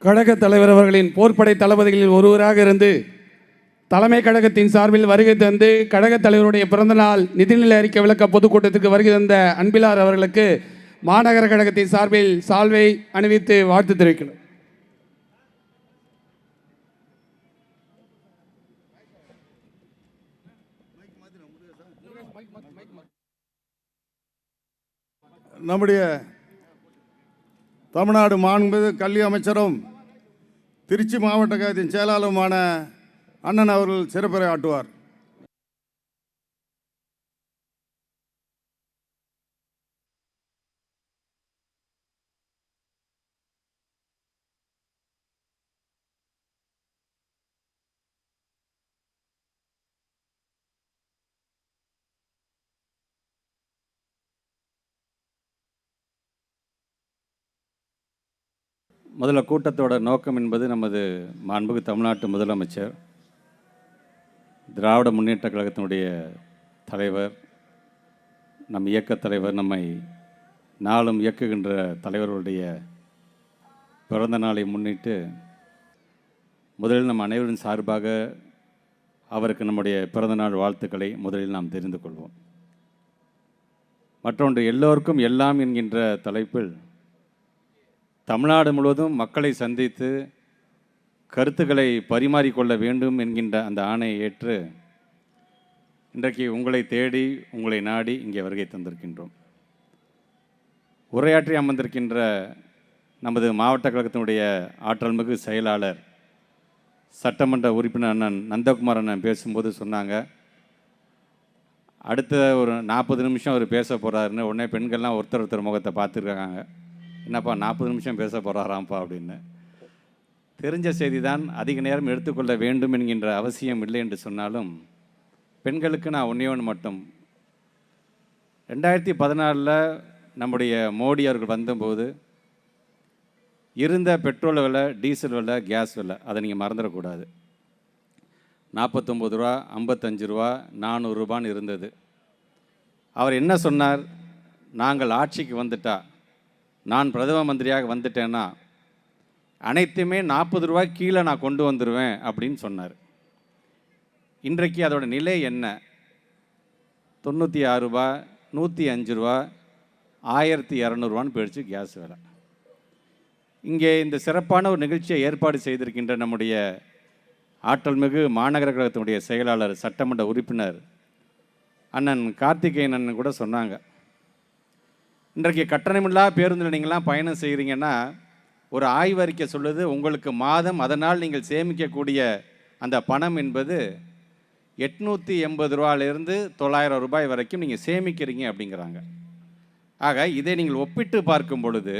கழக தலைவர் அவர்களின் போர்ப்படை தளபதிகளில் ஒருவராக இருந்து தலைமை கழகத்தின் சார்பில் வருகை தந்து கழகத் தலைவருடைய பிறந்தநாள் நிதிநிலை அறிக்கை விளக்க பொதுக்கூட்டத்துக்கு வருகை தந்த அன்பிலார் அவர்களுக்கு மாநகர கழகத்தின் சார்பில் சால்வை அணிவித்து வாழ்த்து தெரிவிக்கிறோம். நம்முடைய தமிழ்நாடு மாண்புமிகு கல்வி அமைச்சரும் திருச்சி மாவட்ட கழகத்தின் செயலாளருமான அண்ணன் அவர்கள் சிறப்புரை ஆற்றுவார். முதல்ல கூட்டத்தோட நோக்கம் என்பது நமது மாண்புமிகு தமிழ்நாட்டு முதலமைச்சர், திராவிட முன்னேற்ற கழகத்தினுடைய தலைவர், நம் இயக்கத் தலைவர், நம்மை நாளும் இயக்குகின்ற தலைவர்களுடைய பிறந்த நாளை முன்னிட்டு முதலில் நம் அனைவரின் சார்பாக அவருக்கு நம்முடைய பிறந்தநாள் வாழ்த்துக்களை முதலில் நாம் தெரிந்து கொள்வோம். மற்றொன்று, எல்லோருக்கும் எல்லாம் என்கின்ற தலைப்பில் தமிழ்நாடு முழுவதும் மக்களை சந்தித்து கருத்துக்களை பரிமாறிக்கொள்ள வேண்டும் என்கின்ற அந்த ஆணையை ஏற்று இன்றைக்கு உங்களை தேடி உங்களை நாடி இங்கே வருகை தந்திருக்கின்றோம். உரையாற்றி அமர்ந்திருக்கின்ற நமது மாவட்ட கழகத்தினுடைய ஆற்றல்மிகு செயலாளர் சட்டமன்ற உறுப்பினர் அண்ணன் நந்தகுமார் அண்ணன் பேசும்போது சொன்னாங்க, அடுத்த ஒரு 40 நிமிஷம் அவர் பேச போகிறாருன்னு. உடனே பெண்கள்லாம் ஒருத்தர் முகத்தை பார்த்துருக்காங்க, என்னப்பா 40 நிமிஷம் பேச போகிறாராம்ப்பா அப்படின்னு. தெரிஞ்ச செய்தி தான், அதிக நேரம் எடுத்துக்கொள்ள வேண்டும் என்கின்ற அவசியம் இல்லை என்று சொன்னாலும் பெண்களுக்கு நான் ஒன்று மட்டும், 2014 நம்முடைய மோடி அவர்கள் வந்தபோது இருந்த பெட்ரோல் விலை, டீசல் விலை, கேஸ் விலை, அதை நீங்கள் மறந்துடக்கூடாது. 49 ரூபா, 55 ரூபா, 400 ரூபான்னு இருந்தது. அவர் என்ன சொன்னார்? நாங்கள் ஆட்சிக்கு வந்துட்டா, நான் பிரதம மந்திரியாக வந்துட்டேன்னா அனைத்துமே 40 ரூபாய் கீழே நான் கொண்டு வந்துடுவேன் அப்படின்னு சொன்னார். இன்றைக்கு அதோட நிலை என்ன? 96 ரூபா, 105 ரூபா, 1200 ரூபான்னு போயிடுச்சு கேஸ் விலை. இங்கே இந்த சிறப்பான ஒரு நிகழ்ச்சியை ஏற்பாடு செய்திருக்கின்ற நம்முடைய ஆற்றல்மிகு மாநகர கழகத்தினுடைய செயலாளர் சட்டமன்ற உறுப்பினர் அண்ணன் கார்த்திகேயன் அண்ணன் கூட சொன்னாங்க, இன்றைக்கு கட்டணமில்லா பேருந்தில் நீங்களாம் பயணம் செய்கிறீங்கன்னா ஒரு ஆய்வறிக்கை சொல்லுது, உங்களுக்கு மாதம் அதனால் நீங்கள் சேமிக்கக்கூடிய அந்த பணம் என்பது 880 ரூபாயிலிருந்து 900 ரூபாய் வரைக்கும் நீங்கள் சேமிக்கிறீங்க அப்படிங்கிறாங்க. ஆக இதை நீங்கள் ஒப்பிட்டு பார்க்கும் பொழுது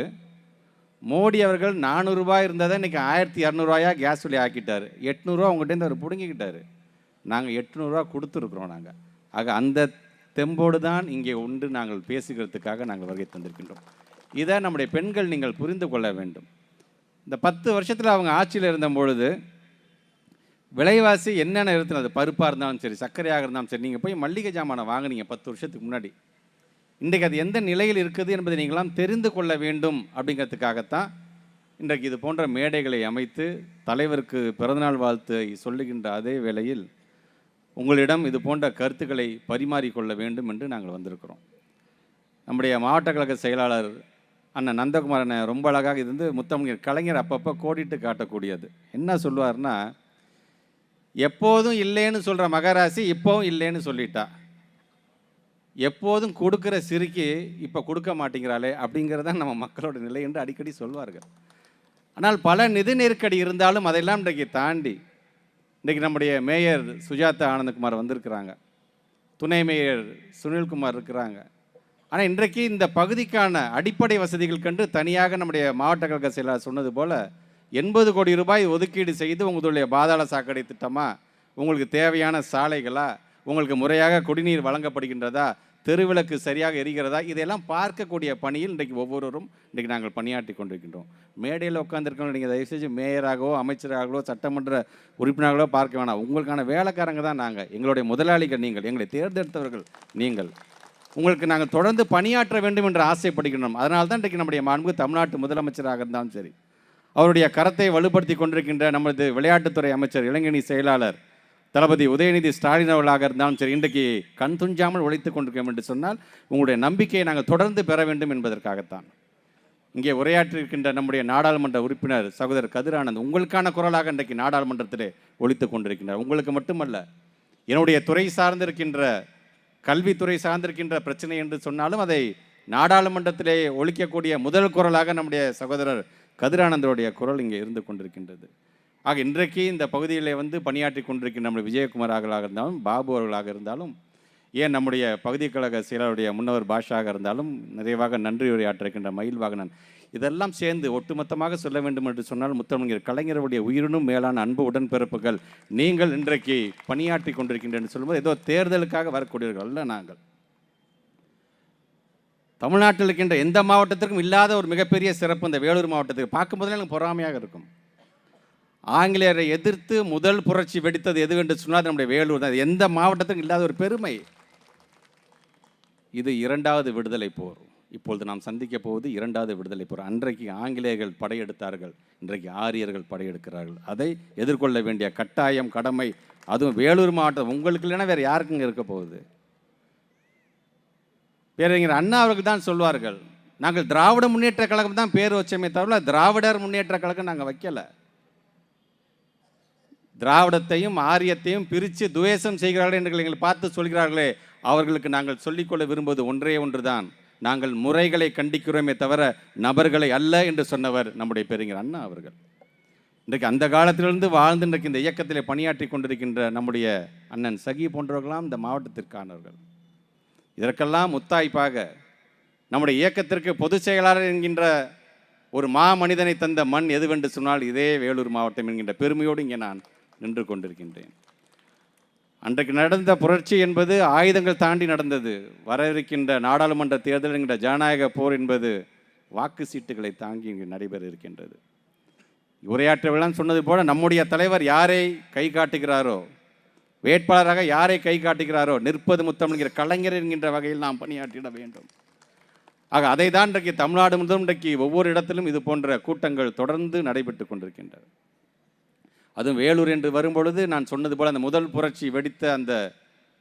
மோடி அவர்கள் 400 ரூபாய் இருந்ததை இன்றைக்கி 1200 ரூபாயாக கேஸ் விலை ஆக்கிட்டார். 800 ரூபா உங்கள்கிட்ட அவர் பிடுங்கிக்கிட்டார். நாங்கள் 800 ரூபா கொடுத்துருக்குறோம். நாங்கள் ஆக அந்த தெம்போடு தான் இங்கே உண்டு நாங்கள் பேசுகிறதுக்காக நாங்கள் வருகை தந்திருக்கின்றோம். இதை நம்முடைய பெண்கள் நீங்கள் புரிந்து கொள்ள வேண்டும். இந்த 10 வருஷத்தில் அவங்க ஆட்சியில் இருந்தபொழுது விலைவாசி என்னென்ன இருந்தது, அது பருப்பாக இருந்தாலும் சரி, சர்க்கரையாக இருந்தாலும் சரி, நீங்கள் போய் மல்லிகை ஜாமானை வாங்கினீங்க 10 வருஷத்துக்கு முன்னாடி. இன்றைக்கு அது எந்த நிலையில் இருக்குது என்பதை நீங்களாம் தெரிந்து கொள்ள வேண்டும் அப்படிங்கிறதுக்காகத்தான் இன்றைக்கு இது போன்ற மேடைகளை அமைத்து தலைவருக்கு பிறந்தநாள் வாழ்த்து சொல்லுகின்ற அதே வேளையில் உங்களிடம் இது போன்ற கருத்துக்களை பரிமாறிக்கொள்ள வேண்டும் என்று நாங்கள் வந்திருக்கிறோம். நம்முடைய மாவட்ட கழக செயலாளர் அண்ணன் நந்தகுமார் அண்ணன் ரொம்ப அழகாக இது முத்தமிழர் கலைஞர் அப்பப்போ கோடிட்டு காட்டக்கூடியது. என்ன சொல்லுவார்னா, எப்போதும் இல்லைன்னு சொல்கிற மகராசி இப்போவும் இல்லைன்னு சொல்லிட்டா, எப்போதும் கொடுக்குற சிறுக்கி இப்போ கொடுக்க மாட்டேங்கிறாளே அப்படிங்கிறதான் நம்ம மக்களோட நிலை என்று அடிக்கடி சொல்வார்கள். ஆனால் பல நிதி நெருக்கடி இருந்தாலும் அதையெல்லாம் இன்றைக்கு தாண்டி இன்றைக்கி நம்முடைய மேயர் சுஜாதா ஆனந்தகுமார் வந்திருக்கிறாங்க, துணை மேயர் சுனில்குமார் இருக்கிறாங்க. ஆனால் இன்றைக்கு இந்த பகுதிக்கான அடிப்படை வசதிகள் கண்டு தனியாக நம்முடைய மாவட்ட கழக செயலாளர் சொன்னது போல் 80 கோடி ரூபாய் ஒதுக்கீடு செய்து உங்களுடைய பாதாள சாக்கடை திட்டமா, உங்களுக்கு தேவையான சாலைகளா, உங்களுக்கு முறையாக குடிநீர் வழங்கப்படுகின்றதா, தெருவிளக்கு சரியாக எரிகிறதா, இதையெல்லாம் பார்க்கக்கூடிய பணியில் இன்றைக்கு ஒவ்வொருவரும் இன்றைக்கு நாங்கள் பணியாற்றி கொண்டிருக்கின்றோம். மேடையில் உட்காந்துருக்கோம், நீங்கள் தயவுசெய்து மேயராகவோ அமைச்சராகவோ சட்டமன்ற உறுப்பினர்களோ பார்க்க வேணாம். உங்களுக்கான வேலைக்காரங்க தான் நாங்கள், எங்களுடைய முதலாளிகள் நீங்கள், எங்களை தேர்ந்தெடுத்தவர்கள் நீங்கள். உங்களுக்கு நாங்கள் தொடர்ந்து பணியாற்ற வேண்டும் என்று ஆசைப்படுகின்றோம். அதனால தான் இன்றைக்கு நம்முடைய மாண்புமிகு தமிழ்நாட்டு முதலமைச்சராக இருந்தாலும் சரி, அவருடைய கரத்தை வலுப்படுத்தி கொண்டிருக்கின்ற நமது விளையாட்டுத்துறை அமைச்சர், இளைஞரணி செயலாளர் தளபதி உதயநிதி ஸ்டாலின் அவர்களாக இருந்தாலும் சரி, இன்றைக்கு கண் துஞ்சாமல் உழைத்து கொண்டிருக்கோம் என்று சொன்னால் உங்களுடைய நம்பிக்கையை நாங்கள் தொடர்ந்து பெற வேண்டும் என்பதற்காகத்தான். இங்கே உரையாற்றிருக்கின்ற நம்முடைய நாடாளுமன்ற உறுப்பினர் சகோதரர் கதிர் ஆனந்த் உங்களுக்கான குரலாக இன்றைக்கு நாடாளுமன்றத்திலே ஒலித்து கொண்டிருக்கின்றார். உங்களுக்கு மட்டுமல்ல, என்னுடைய துறை சார்ந்திருக்கின்ற கல்வித்துறை சார்ந்திருக்கின்ற பிரச்சனை என்று சொன்னாலும் அதை நாடாளுமன்றத்திலே ஒலிக்கக்கூடிய முதல் குரலாக நம்முடைய சகோதரர் கதிரானந்தருடைய குரல் இங்கே இருந்து கொண்டிருக்கின்றது. ஆக இன்றைக்கு இந்த பகுதியில் பணியாற்றி கொண்டிருக்கின்ற நம்முடைய விஜயகுமார் அவர்களாக இருந்தாலும், பாபு அவர்களாக இருந்தாலும், ஏன் நம்முடைய பகுதி கழக செயலருடைய முன்னவர் பாஷாக இருந்தாலும், நிறைவாக நன்றி உரையாற்றிருக்கின்ற மயில் வாகனன், இதெல்லாம் சேர்ந்து ஒட்டுமொத்தமாக சொல்ல வேண்டும் என்று சொன்னால் முத்தமிழர் கலைஞருடைய உயிரினும் மேலான அன்பு உடன்பிறப்புகள் நீங்கள் இன்றைக்கு பணியாற்றி கொண்டிருக்கின்றன சொல்லும்போது ஏதோ தேர்தலுக்காக வரக்கூடியவர்கள் அல்ல. நாங்கள் தமிழ்நாட்டில் இருக்கின்ற எந்த மாவட்டத்திற்கும் இல்லாத ஒரு மிகப்பெரிய சிறப்பு இந்த வேலூர் மாவட்டத்துக்கு பார்க்கும்போதே எனக்கு பொறாமையாக இருக்கும். ஆங்கிலேயரை எதிர்த்து முதல் புரட்சி வெடித்தது எது என்று சொன்னால் நம்முடைய வேலூர் தான். எந்த மாவட்டத்திற்கும் இல்லாத ஒரு பெருமை. இது இரண்டாவது விடுதலை போர். இப்பொழுது நாம் சந்திக்க போவது இரண்டாவது விடுதலை போர். அன்றைக்கு ஆங்கிலேயர்கள் படையெடுத்தார்கள், இன்றைக்கு ஆரியர்கள் படையெடுக்கிறார்கள். அதை எதிர்கொள்ள வேண்டிய கட்டாயம், கடமை, அதுவும் வேலூர் மாவட்டம் உங்களுக்கு இல்லைன்னா வேறு யாருக்குங்க இருக்க போகுது? பேரறிஞர் அண்ணா அவர்கள் தான் சொல்வார்கள், நாங்கள் திராவிட முன்னேற்ற கழகம் தான் பேர் வச்சமே தவிர திராவிடர் முன்னேற்ற கழகம் நாங்கள் வைக்கல. திராவிடத்தையும் ஆரியத்தையும் பிரித்து துவேஷம் செய்கிறார்கள் என்று எங்களை பார்த்து சொல்கிறார்களே, அவர்களுக்கு நாங்கள் சொல்லிக்கொள்ள விரும்புவது ஒன்றே ஒன்று தான், நாங்கள் முறைகளை கண்டிக்கிறோமே தவிர நபர்களை அல்ல என்று சொன்னவர் நம்முடைய பேரறிஞர் அண்ணா அவர்கள். இன்றைக்கு அந்த காலத்திலிருந்து வாழ்ந்து இன்றைக்கு இந்த இயக்கத்தில் பணியாற்றி கொண்டிருக்கின்ற நம்முடைய அண்ணன் சகி போன்றவர்களாம் இந்த மாவட்டத்திற்கானவர்கள். இதற்கெல்லாம் முத்தாய்ப்பாக நம்முடைய இயக்கத்திற்கு பொதுச் செயலாளர் என்கின்ற ஒரு மனிதனை தந்த மண் எதுவென்று சொன்னால் இதே வேலூர் மாவட்டம் என்கின்ற பெருமையோடு இங்கே நான் நின்று கொண்டிருக்கின்றேன். அன்றைக்கு நடந்த புரட்சி என்பது ஆயுதங்கள் தாண்டி நடந்தது. வர இருக்கின்ற நாடாளுமன்ற தேர்தல் என்கின்ற ஜனநாயக போர் என்பது வாக்கு சீட்டுகளை தாங்கி இங்கு நடைபெற இருக்கின்றது. உரையாற்றவெல்லாம் சொன்னது போல நம்முடைய தலைவர் யாரை கை காட்டுகிறாரோ, வேட்பாளராக யாரை கை காட்டுகிறாரோ, நிற்பது முத்தமிழ் கலைஞர் என்கின்ற வகையில் நாம் பணியாற்றிட வேண்டும். ஆக அதை தான் இன்றைக்கு தமிழ்நாடு முழுவதும் இன்றைக்கு ஒவ்வொரு இடத்திலும் இது போன்ற கூட்டங்கள் தொடர்ந்து நடைபெற்று கொண்டிருக்கின்றன. அதுவும் வேலூர் என்று வரும்பொழுது நான் சொன்னது போல் அந்த முதல் புரட்சி வெடித்த அந்த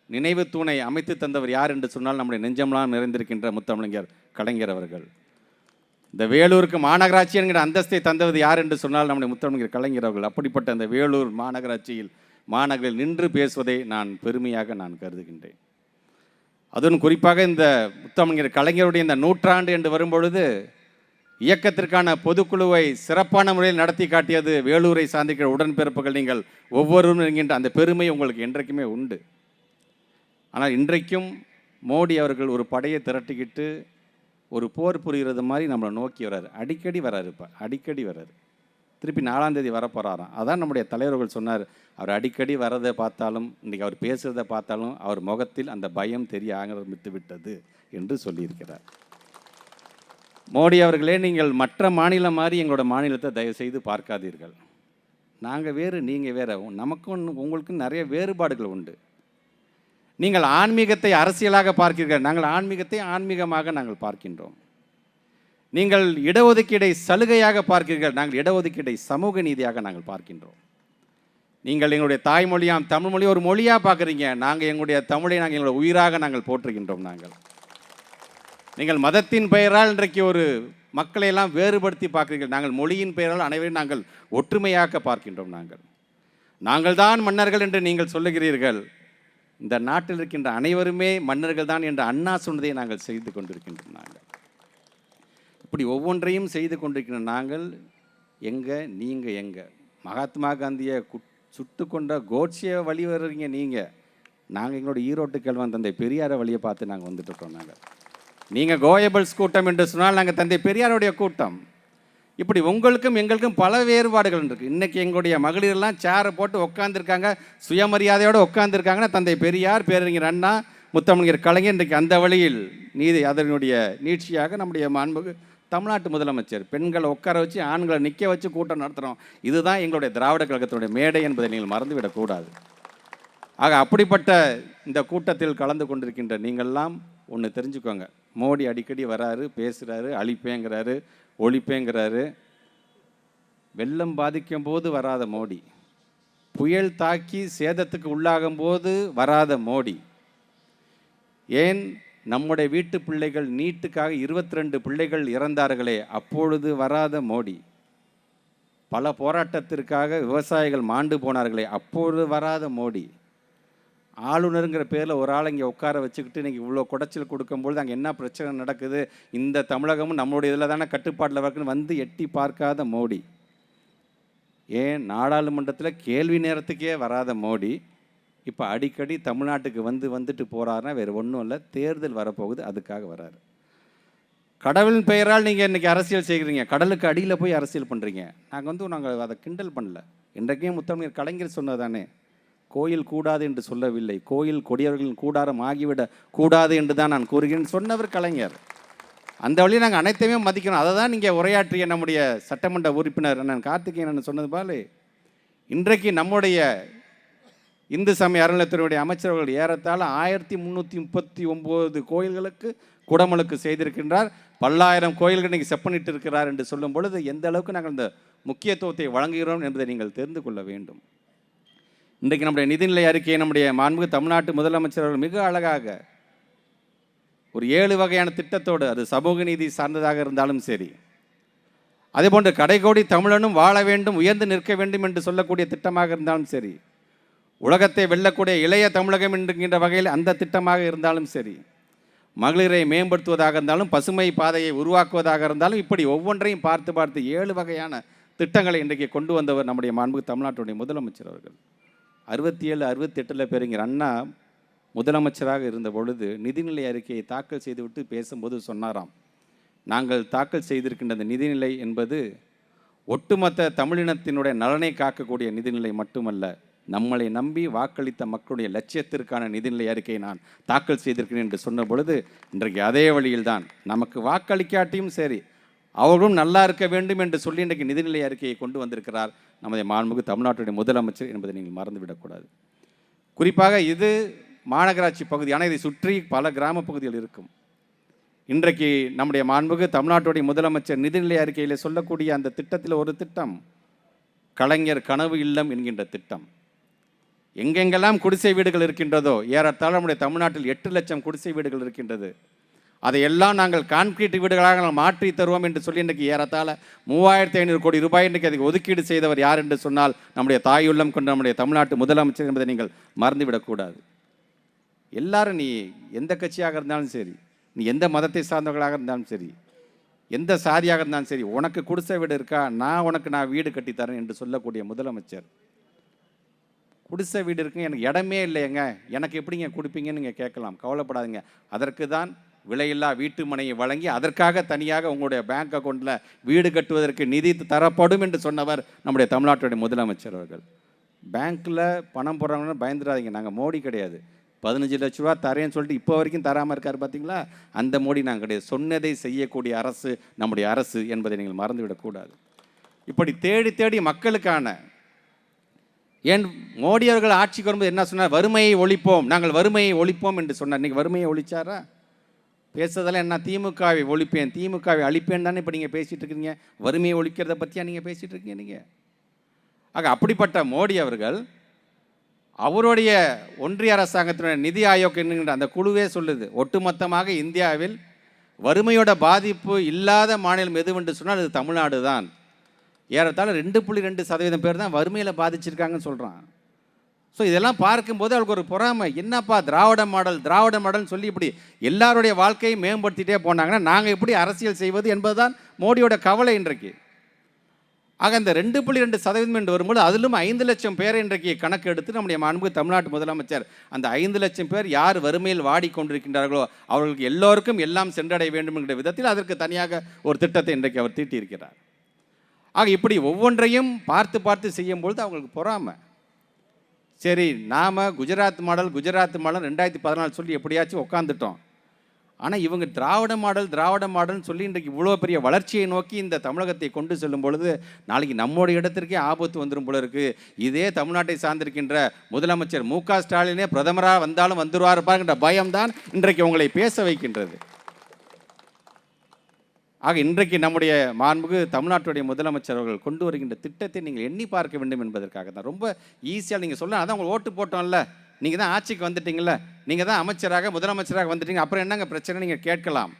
நினைவு தூணை அமைத்து தந்தவர் யார் என்று சொன்னால் நம்முடைய நெஞ்சமெல்லாம் நிறைந்திருக்கின்ற முத்தமிழர் கலைஞர் அவர்கள். இந்த வேலூருக்கு மாநகராட்சி என்கிற அந்தஸ்தை தந்தவது யார் என்று சொன்னால் நம்முடைய முத்தமிழர் கலைஞர் அவர்கள். அப்படிப்பட்ட அந்த வேலூர் மாநகராட்சியில் மாநகரில் நின்று பேசுவதை நான் பெருமையாக நான் கருதுகின்றேன். அதுவும் குறிப்பாக இந்த முத்தமிழர் கலைஞருடைய இந்த நூற்றாண்டு என்று வரும்பொழுது இயக்கத்திற்கான பொதுக்குழுவை சிறப்பான முறையில் நடத்தி காட்டியது வேலூரை சார்ந்திருக்கிற உடன்பிறப்புகள் நீங்கள் ஒவ்வொருவரும் என்கின்ற அந்த பெருமை உங்களுக்கு என்றைக்குமே உண்டு. ஆனால் இன்றைக்கும் மோடி அவர்கள் ஒரு படையை திரட்டிக்கிட்டு ஒரு போர் புரிகிறது மாதிரி நம்மளை நோக்கி வர்றாரு. அடிக்கடி வர்றாரு. இப்போ அடிக்கடி வர்றாரு. திருப்பி 4ஆம் தேதி வரப்போகிறாராம். அதான் நம்முடைய தலைவர்கள் சொன்னார், அவர் அடிக்கடி வர்றதை பார்த்தாலும் இன்றைக்கி அவர் பேசுகிறத பார்த்தாலும் அவர் முகத்தில் அந்த பயம் தெரிய ஆரம்பித்து விட்டது என்று சொல்லியிருக்கிறார். மோடி அவர்களே, நீங்கள் மற்ற மாநிலம் மாதிரி எங்களோட மாநிலத்தை தயவுசெய்து பார்க்காதீர்கள். நாங்கள் வேறு, நீங்கள் வேறு. நமக்கும் உங்களுக்கும் நிறைய வேறுபாடுகள் உண்டு. நீங்கள் ஆன்மீகத்தை அரசியலாக பார்க்கிறீர்கள், நாங்கள் ஆன்மீகத்தை ஆன்மீகமாக நாங்கள் பார்க்கின்றோம். நீங்கள் இடஒதுக்கீடை சலுகையாக பார்க்கிறீர்கள், நாங்கள் இடஒதுக்கீடை சமூக நீதியாக நாங்கள் பார்க்கின்றோம். நீங்கள் எங்களுடைய தாய்மொழியாம் தமிழ் மொழி ஒரு மொழியாக பார்க்குறீங்க, நாங்கள் எங்களுடைய தமிழை நாங்கள் எங்களுடைய உயிராக நாங்கள் போற்றுகின்றோம். நீங்கள் மதத்தின் பெயரால் இன்றைக்கு ஒரு மக்களை எல்லாம் வேறுபடுத்தி பார்க்கிறீர்கள், நாங்கள் மொழியின் பெயரால் அனைவரையும் நாங்கள் ஒற்றுமையாக்க பார்க்கின்றோம். நாங்கள் தான் மன்னர்கள் என்று நீங்கள் சொல்லுகிறீர்கள். இந்த நாட்டில் இருக்கின்ற அனைவருமே மன்னர்கள் தான் என்று அண்ணா சொன்னதை நாங்கள் செய்து கொண்டிருக்கின்றோம். இப்படி ஒவ்வொன்றையும் செய்து கொண்டிருக்கின்ற நாங்கள் எங்கே, நீங்கள் எங்கே? மகாத்மா காந்தியை சுட்டு கொண்ட கோட்சே வழி வர்றீங்க நீங்கள். நாங்கள் எங்களோட ஈரோட்டு கல்வன் தந்தை பெரியாரை வழியை பார்த்து நாங்கள் வந்துட்டுருக்கோம். நீங்கள் கோயபிள்ஸ் கூட்டம் என்று சொன்னால் நாங்கள் தந்தை பெரியாருடைய கூட்டம். இப்படி உங்களுக்கும் எங்களுக்கும் பல வேறுபாடுகள் இருக்குது. இன்றைக்கி எங்களுடைய மகளிரெல்லாம் சேரை போட்டு உட்காந்துருக்காங்க, சுயமரியாதையோடு உட்காந்துருக்காங்கன்னா தந்தை பெரியார், பேரறிஞர் அண்ணா, முத்தமிழர் கலைஞர். இன்றைக்கு அந்த வழியில் நீதி அதனுடைய நீட்சியாக நம்முடைய மாண்புமிகு தமிழ்நாட்டு முதலமைச்சர் பெண்களை உட்கார வச்சு ஆண்களை நிற்க வச்சு கூட்டம் நடத்துகிறோம். இதுதான் எங்களுடைய திராவிட கழகத்தினுடைய மேடை என்பதை நீங்கள் மறந்துவிடக்கூடாது. ஆக அப்படிப்பட்ட இந்த கூட்டத்தில் கலந்து கொண்டிருக்கின்ற நீங்கள்லாம் ஒன்று தெரிஞ்சுக்கோங்க. மோடி அடிக்கடி வராரு, பேசுகிறாரு, அழிப்பேங்கிறாரு, ஒழிப்பேங்கிறாரு. வெள்ளம் பாதிக்கும் போது வராத மோடி, புயல் தாக்கி சேதத்துக்கு உள்ளாகும் போது வராத மோடி, ஏன் நம்முடைய வீட்டு பிள்ளைகள் நீட்டுக்காக 22 பிள்ளைகள் இறந்தார்களே அப்பொழுது வராத மோடி, பல போராட்டத்திற்காக விவசாயிகள் மாண்டு போனார்களே அப்பொழுது வராத மோடி, ஆளுநருங்கிற பேரில் ஒரு ஆள் இங்கே உட்கார வச்சுக்கிட்டு இன்றைக்கி இவ்வளோ குடைச்சல் கொடுக்கும்பொழுது அங்கே என்ன பிரச்சனை நடக்குது, இந்த தமிழகமும் நம்மளுடைய இதில் தானே கட்டுப்பாட்டில் இருக்குன்னு வந்து எட்டி பார்க்காத மோடி, ஏன் நாடாளுமன்றத்தில் கேள்வி நேரத்துக்கே வராத மோடி இப்போ அடிக்கடி தமிழ்நாட்டுக்கு வந்துட்டு போகிறாருன்னா வேறு ஒன்றும் இல்லை, தேர்தல் வரப்போகுது அதுக்காக வராரு. கடவுளின் பெயரால் நீங்கள் இன்றைக்கி அரசியல் செய்கிறீங்க, கடலுக்கு அடியில் போய் அரசியல் பண்ணுறீங்க. நாங்கள் அதை கிண்டல் பண்ணல. இன்றைக்கே முத்தமிழர் கலைஞர் சொன்னதானே, கோயில் கூடாது என்று சொல்லவில்லை, கோயில் கொடியவர்களின் கூடாரம் ஆகிவிட கூடாது என்று தான் நான் கூறுகிறேன் சொன்னவர் கலைஞர். அந்த வழியை நாங்கள் அனைத்தையுமே மதிக்கணும். அதை தான் நீங்கள் உரையாற்றிய நம்முடைய சட்டமன்ற உறுப்பினர் நான் கார்த்திகேயன் சொன்னது போல, இன்றைக்கு நம்முடைய இந்து சமய அறநிலையத்துறையுடைய அமைச்சர்கள் ஏறத்தாழ 1339 கோயில்களுக்கு குடமுழுக்கு செய்திருக்கின்றார். பல்லாயிரம் கோயில்கள் இன்றைக்கி செப்பனிட்டு இருக்கிறார் என்று சொல்லும் பொழுது எந்த அளவுக்கு நாங்கள் இந்த முக்கியத்துவத்தை வழங்குகிறோம் என்பதை நீங்கள் தெரிந்து கொள்ள வேண்டும். இன்றைக்கு நம்முடைய நிதிநிலை அறிக்கையை நம்முடைய மாண்புமிகு தமிழ்நாட்டு முதலமைச்சர்கள் மிக அழகாக ஒரு 7 வகையான திட்டத்தோடு, அது சமூக நீதி சார்ந்ததாக இருந்தாலும் சரி, அதேபோன்று கடைகோடி தமிழனும் வாழ வேண்டும் உயர்ந்து நிற்க வேண்டும் என்று சொல்லக்கூடிய திட்டமாக இருந்தாலும் சரி, உலகத்தை வெல்லக்கூடிய இளைய தமிழகம் என்கின்ற வகையில் அந்த திட்டமாக இருந்தாலும் சரி, மகளிரை மேம்படுத்துவதாக இருந்தாலும் பசுமை பாதையை உருவாக்குவதாக இருந்தாலும், இப்படி ஒவ்வொன்றையும் பார்த்து 7 வகையான திட்டங்களை இன்றைக்கு கொண்டு வந்தவர் நம்முடைய மாண்புமிகு தமிழ்நாட்டுடைய முதலமைச்சர் அவர்கள். 67, 68 பேருங்கிற அண்ணா முதலமைச்சராக இருந்த பொழுது நிதிநிலை அறிக்கையை தாக்கல் செய்துவிட்டு பேசும்போது சொன்னாராம், நாங்கள் தாக்கல் செய்திருக்கின்ற அந்த நிதிநிலை என்பது ஒட்டுமொத்த தமிழினத்தினுடைய நலனை காக்கக்கூடிய நிதிநிலை மட்டுமல்ல, நம்மளை நம்பி வாக்களித்த மக்களுடைய லட்சியத்திற்கான நிதிநிலை அறிக்கையை நான் தாக்கல் செய்திருக்கிறேன் என்று சொன்ன பொழுது, இன்றைக்கு அதே வழியில்தான் நமக்கு வாக்களிக்காட்டியும் சரி அவர்களும் நல்லா இருக்க வேண்டும் என்று சொல்லி இன்றைக்கு நிதிநிலை அறிக்கையை கொண்டு வந்திருக்கிறார் நமது மாண்புமிகு தமிழ்நாட்டுடைய முதலமைச்சர் என்பதை நீங்கள் மறந்துவிடக்கூடாது. குறிப்பாக இது மாநகராட்சி பகுதி, ஆனால் இதை சுற்றி பல கிராம பகுதிகள் இருக்கும். இன்றைக்கு நம்முடைய மாண்புமிகு தமிழ்நாட்டுடைய முதலமைச்சர் நிதிநிலை அறிக்கையில் சொல்லக்கூடிய அந்த திட்டத்தில் ஒரு திட்டம் கலைஞர் கனவு இல்லம் என்கின்ற திட்டம். எங்கெங்கெல்லாம் குடிசை வீடுகள் இருக்கின்றதோ, ஏறத்தாழ நம்முடைய தமிழ்நாட்டில் 8 லட்சம் குடிசை வீடுகள் இருக்கின்றது. அதையெல்லாம் நாங்கள் கான்கிரீட் வீடுகளாக மாற்றி தருவோம் என்று சொல்லி இன்றைக்கு ஏறத்தாழ 3500 கோடி ரூபாய் இன்றைக்கு அதுக்கு ஒதுக்கீடு செய்தவர் யார் என்று சொன்னால் நம்முடைய தாயுள்ளம் கொண்ட நம்முடைய தமிழ்நாட்டு முதலமைச்சர் என்பதை நீங்கள் மறந்துவிடக்கூடாது. எல்லாரும், நீ எந்த கட்சியாக இருந்தாலும் சரி, நீ எந்த மதத்தை சார்ந்தவர்களாக இருந்தாலும் சரி, எந்த சாதியாக இருந்தாலும் சரி, உனக்கு குடிசை வீடு இருக்கா, நான் வீடு கட்டித்தரேன் என்று சொல்லக்கூடிய முதலமைச்சர். குடிசை வீடு இருக்குங்க, எனக்கு இடமே இல்லைங்க, எனக்கு எப்படிங்க கொடுப்பீங்கன்னு நீங்கள் கேட்கலாம். கவலைப்படாதீங்க, அதற்கு தான் விலையில்லா வீட்டு மனையை வழங்கி அதற்காக தனியாக உங்களுடைய பேங்க் அக்கௌண்ட்டில் வீடு கட்டுவதற்கு நிதி தரப்படும் என்று சொன்னவர் நம்முடைய தமிழ்நாட்டுடைய முதலமைச்சர் அவர்கள். பேங்க்கில் பணம் போடுறாங்கன்னு பயந்துடாதீங்க, நாங்கள் மோடி கிடையாது. 15 லட்ச ரூபா தரேன்னு சொல்லிட்டு இப்போ வரைக்கும் தராமல் இருக்கார் பார்த்தீங்களா, அந்த மோடி நாங்கள் கிடையாது. சொன்னதை செய்யக்கூடிய அரசு நம்முடைய அரசு என்பதை நீங்கள் மறந்துவிடக்கூடாது. இப்படி தேடி தேடி மக்களுக்கான, ஏன் மோடி அவர்கள் ஆட்சிக்கு வரும்போது என்ன சொன்னார், வறுமையை ஒழிப்போம், நாங்கள் வறுமையை ஒழிப்போம் என்று சொன்னார். இன்றைக்கி வறுமையை ஒழிச்சாரா? பேசுறதெல்லாம் என்ன, திமுகவை ஒழிப்பேன் திமுகவை அழிப்பேன் தானே இப்போ நீங்கள் பேசிகிட்டு இருக்கீங்க. வறுமையை ஒழிக்கிறத பற்றியா நீங்கள் பேசிகிட்டு இருக்கீங்க நீங்கள்? ஆக அப்படிப்பட்ட மோடி அவர்கள் அவருடைய ஒன்றிய அரசாங்கத்தினுடைய நிதி ஆயோக் என்கின்ற அந்த குழுவே சொல்லுது, ஒட்டுமொத்தமாக இந்தியாவில் வறுமையோட பாதிப்பு இல்லாத மாநிலம் எதுவென்று சொன்னால் அது தமிழ்நாடு தான். ஏறத்தாழ 2.2% பேர் தான் வறுமையில் பாதிச்சிருக்காங்கன்னு சொல்கிறான். ஸோ இதெல்லாம் பார்க்கும்போது அவருக்கு ஒரு பொறாமை, என்னப்பா திராவிட மாடல்னு சொல்லி இப்படி எல்லாருடைய வாழ்க்கையை மேம்படுத்திகிட்டே போனாங்கன்னா நாங்கள் எப்படி அரசியல் செய்வது என்பதுதான் மோடியோட கவலை இன்றைக்கு. ஆக இந்த 2.2% என்று வரும்போது அதிலும் 5 லட்சம் பேரை இன்றைக்கு கணக்கு எடுத்து நம்முடைய மாண்புமிகு தமிழ்நாட்டு முதலமைச்சர் அந்த 5 லட்சம் பேர் யார் வறுமையில் வாடிக்கொண்டிருக்கின்றார்களோ அவர்களுக்கு எல்லோருக்கும் எல்லாம் சென்றடைய வேண்டும் என்கிற விதத்தில் அதற்கு தனியாக ஒரு திட்டத்தை இன்றைக்கு அவர் தீட்டியிருக்கிறார். ஆக இப்படி ஒவ்வொன்றையும் பார்த்து செய்யும்பொழுது அவங்களுக்கு பொறாமை. சரி, நாம் குஜராத் மாடல் 2014 சொல்லி எப்படியாச்சும் உட்காந்துட்டோம். ஆனால் இவங்க திராவிட மாடல்னு சொல்லி இன்றைக்கு இவ்வளோ பெரிய வளர்ச்சியை நோக்கி இந்த தமிழகத்தை கொண்டு செல்லும் பொழுது நாளைக்கு நம்முடைய இடத்திற்கே ஆபத்து வந்துடும் போல இருக்குது. இதே தமிழ்நாட்டை சார்ந்திருக்கின்ற முதலமைச்சர் மு.க. ஸ்டாலினே பிரதமராக வந்தாலும் வந்துருவார் பாருங்கிற பயம்தான் இன்றைக்கு உங்களை பேச வைக்கின்றது. ஆக இன்றைக்கு நம்முடைய மாண்புமிகு தமிழ்நாட்டுடைய முதலமைச்சர் அவர்கள் கொண்டு வருகின்ற திட்டத்தை நீங்கள் எண்ணி பார்க்க வேண்டும் என்பதற்காக தான். ரொம்ப ஈஸியாக நீங்கள் சொல்ல, அதான் உங்களுக்கு ஓட்டு போட்டோம்ல, நீங்கள் தான் ஆட்சிக்கு வந்துட்டீங்கள, நீங்கள் தான் அமைச்சராக முதலமைச்சராக வந்துட்டீங்க, அப்புறம் என்னங்க பிரச்சனை நீங்கள் கேட்கலாம்.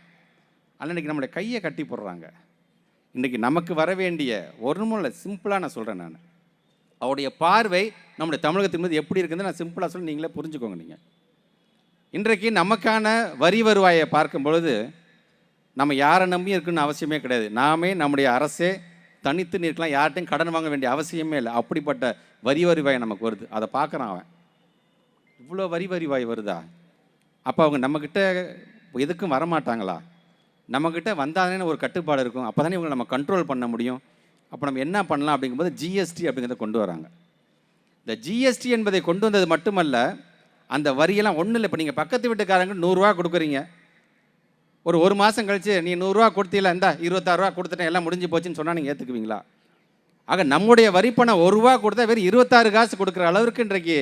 ஆனால் இன்றைக்கி நம்மளுடைய கையை கட்டி போடுறாங்க. இன்றைக்கி நமக்கு வர வேண்டிய ஒரு முறை சிம்பிளாக நான் சொல்கிறேன், நான் அவருடைய பார்வை நம்முடைய தமிழகத்தின் மீது எப்படி இருக்குதுன்னு நான் சிம்பிளாக சொல்லி நீங்களே புரிஞ்சுக்கோங்க. நீங்கள் இன்றைக்கு நமக்கான வரி வருவாயை பார்க்கும் பொழுது நம்ம யாரை நம்பி இருக்குன்னு அவசியமே கிடையாது. நாமே நம்முடைய அரசே தனித்து நிற்கலாம், யார்கிட்டையும் கடன் வாங்க வேண்டிய அவசியமே இல்லை. அப்படிப்பட்ட வரி வருவாய் நமக்கு வருது. அதை பார்க்குறான் அவன், இவ்வளோ வரி வருவாய் வருதா, அப்போ அவங்க நம்மக்கிட்ட எதுக்கும் வரமாட்டாங்களா? நம்மக்கிட்ட வந்தாதானே ஒரு கட்டுப்பாடு இருக்கும், அப்போ தானே இவங்களை நம்ம கண்ட்ரோல் பண்ண முடியும். அப்போ நம்ம என்ன பண்ணலாம் அப்படிங்கும்போது ஜிஎஸ்டி அப்படிங்கிறத கொண்டு வராங்க. இந்த ஜிஎஸ்டி என்பதை கொண்டு வந்தது மட்டுமல்ல, அந்த வரியெல்லாம் ஒன்றும் இல்லை. இப்போ நீங்கள் பக்கத்து வீட்டுக்காரங்க 100 ரூபா கொடுக்குறீங்க, ஒரு மாதம் கழித்து நீ 100 ரூபா கொடுத்தீங்களா, இந்த 26 ரூபா கொடுத்துட்டேன் எல்லாம் முடிஞ்சு போச்சுன்னு சொன்னால் நீங்கள் ஏற்றுக்குவீங்களா? ஆக நம்முடைய வரி பணம் 1 ரூபா கொடுத்தா வெறும் 26 காசு கொடுக்குற அளவிற்கு இன்றைக்கு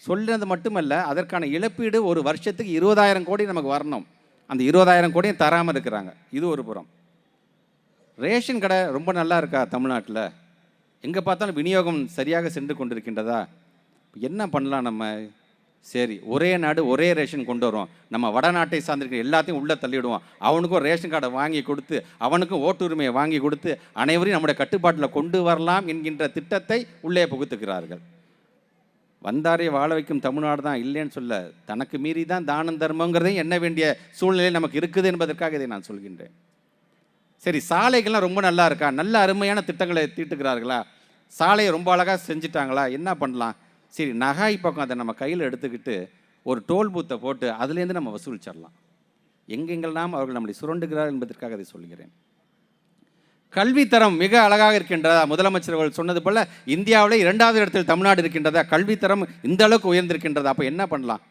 சொல்லுறது மட்டுமல்ல, அதற்கான இழப்பீடு ஒரு வருஷத்துக்கு 20,000 கோடி நமக்கு வரணும். அந்த 20,000 கோடியும் தராமல் இருக்கிறாங்க. இது ஒரு புறம். ரேஷன் கடை ரொம்ப நல்லா இருக்கா தமிழ்நாட்டில்? எங்கே பார்த்தாலும் விநியோகம் சரியாக சென்று கொண்டிருக்கின்றதா? என்ன பண்ணலாம் நம்ம? சரி, ஒரே நாடு ஒரே ரேஷன் கொண்டு வரோம், நம்ம வடநாட்டை சார்ந்திருக்கிற எல்லாத்தையும் உள்ளே தள்ளிவிடுவோம், அவனுக்கும் ரேஷன் கார்டை வாங்கி கொடுத்து அவனுக்கும் ஓட்டுரிமையை வாங்கி கொடுத்து அனைவரையும் நம்முடைய கட்டுப்பாட்டில் கொண்டு வரலாம் என்கின்ற திட்டத்தை உள்ளே புகுத்துக்கிறார்கள். வந்தாரை வாழ வைக்கும் தமிழ்நாடு தான் இல்லைன்னு சொல்ல, தனக்கு மீறி தான் தானம் தர்மங்கிறதையும் எண்ண வேண்டிய சூழ்நிலை நமக்கு இருக்குது என்பதற்காக இதை நான் சொல்கின்றேன். சரி, சாலைகள்லாம் ரொம்ப நல்லா இருக்கா? நல்ல அருமையான திட்டங்களை தீட்டுக்கிறார்களா? சாலையை ரொம்ப அழகாக செஞ்சுட்டாங்களா? என்ன பண்ணலாம்? சரி, நகாய் பக்கம் அதை நம்ம கையில் எடுத்துக்கிட்டு ஒரு டோல் பூத்தை போட்டு அதுலேருந்து நம்ம வசூலிச்சிடலாம். எங்கெங்கெல்லாம் அவர்கள் நம்மளை சுரண்டுகிறார் என்பதற்காக அதை சொல்கிறேன். கல்வித்தரம் மிக அழகாக இருக்கின்றதா? முதலமைச்சர் அவர்கள் சொன்னது போல் இந்தியாவில் 2வது இடத்தில் தமிழ்நாடு இருக்கின்றதா? கல்வித்தரம் இந்த அளவுக்கு உயர்ந்திருக்கின்றதா? அப்போ என்ன பண்ணலாம்?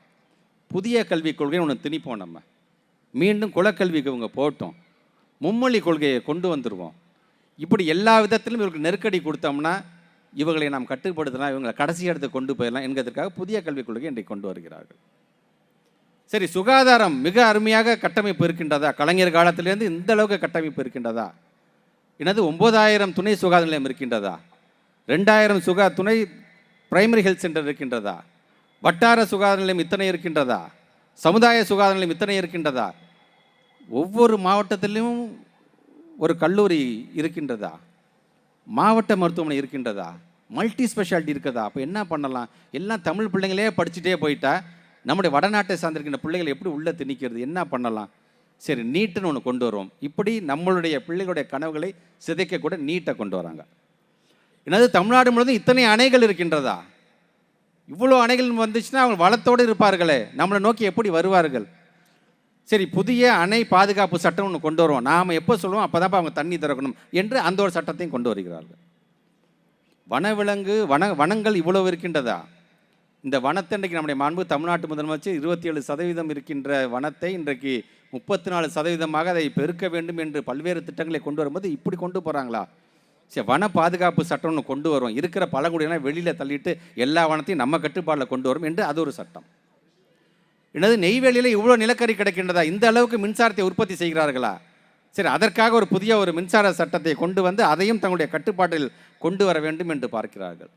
புதிய கல்விக் கொள்கை ஒன்று திணிப்போம். நம்ம மீண்டும் குலக்கல்விக்கு இவங்க போட்டோம், மும்மொழி கொள்கையை கொண்டு வந்துடுவோம். இப்படி எல்லா விதத்திலும் இவர்களுக்கு நெருக்கடி கொடுத்தோம்னா இவர்களை நாம் கட்டுப்படுத்தலாம், இவங்களை கடைசி இடத்துக்கு கொண்டு போயிடலாம் என்கிறதுக்காக புதிய கல்விக் கொள்கை இன்றைக்கு கொண்டு வருகிறார்கள். சரி, சுகாதாரம் மிக அருமையாக கட்டமைப்பு இருக்கின்றதா? கலைஞர் காலத்திலேருந்து இந்த அளவுக்கு கட்டமைப்பு இருக்கின்றதா? எனது 9,000 துணை சுகாதார நிலையம் இருக்கின்றதா? 2,000 துணை பிரைமரி ஹெல்த் சென்டர் இருக்கின்றதா? வட்டார சுகாதார நிலையம் இத்தனை இருக்கின்றதா? சமுதாய சுகாதார நிலையம் இத்தனை இருக்கின்றதா? ஒவ்வொரு மாவட்டத்திலும் ஒரு கல்லூரி இருக்கின்றதா? மாவட்ட மருத்துவமனை இருக்கின்றதா? மல்டி ஸ்பெஷாலிட்டி இருக்குதா? அப்போ என்ன பண்ணலாம்? எல்லாம் தமிழ் பிள்ளைங்களே படிச்சுட்டே போயிட்டா நம்முடைய வடநாட்டை சார்ந்திருக்கின்ற பிள்ளைகளை எப்படி உள்ளே திணிக்கிறது? என்ன பண்ணலாம்? சரி, நீட்டுன்னு ஒன்று கொண்டு வருவோம். இப்படி நம்மளுடைய பிள்ளைகளுடைய கனவுகளை சிதைக்கக்கூட நீட்டை கொண்டு வராங்க. என்னது, தமிழ்நாடு முழுவதும் இத்தனை அணைகள் இருக்கின்றதா? இவ்வளோ அணைகள் வந்துச்சுன்னா அவங்க வளத்தோடு இருப்பார்களே, நம்மளை நோக்கி எப்படி வருவார்கள்? சரி, புதிய அணை பாதுகாப்பு சட்டம் ஒன்று கொண்டு வருவோம். நாம் எப்போ சொல்லுவோம் அப்போ தான் அவங்க தண்ணி திறக்கணும் என்று அந்த ஒரு சட்டத்தையும் கொண்டு வருகிறார்கள். வனவிலங்கு வனங்கள் இவ்வளவு இருக்கின்றதா? இந்த வனத்தை இன்றைக்கு நம்முடைய மாண்பு தமிழ்நாட்டு முதலமைச்சர் 27% இருக்கின்ற வனத்தை இன்றைக்கு 34% அதை பெருக்க வேண்டும் என்று பல்வேறு திட்டங்களை கொண்டு வரும்போது இப்படி கொண்டு போகிறாங்களா? சரி, வன பாதுகாப்பு சட்டம் ஒன்று கொண்டு வரும், இருக்கிற பழங்குடியெல்லாம் வெளியில் தள்ளிட்டு எல்லா வனத்தையும் நம்ம கட்டுப்பாடில் கொண்டு வரும் என்று அது ஒரு சட்டம். என்னது, நெய்வேலியில் இவ்வளோ நிலக்கரி கிடைக்கின்றதா? இந்த அளவுக்கு மின்சாரத்தை உற்பத்தி செய்கிறார்களா? சரி, அதற்காக ஒரு புதிய ஒரு மின்சார சட்டத்தை கொண்டு வந்து அதையும் தங்களுடைய கட்டுப்பாட்டில் கொண்டு வர வேண்டும் என்று பார்க்கிறார்கள்.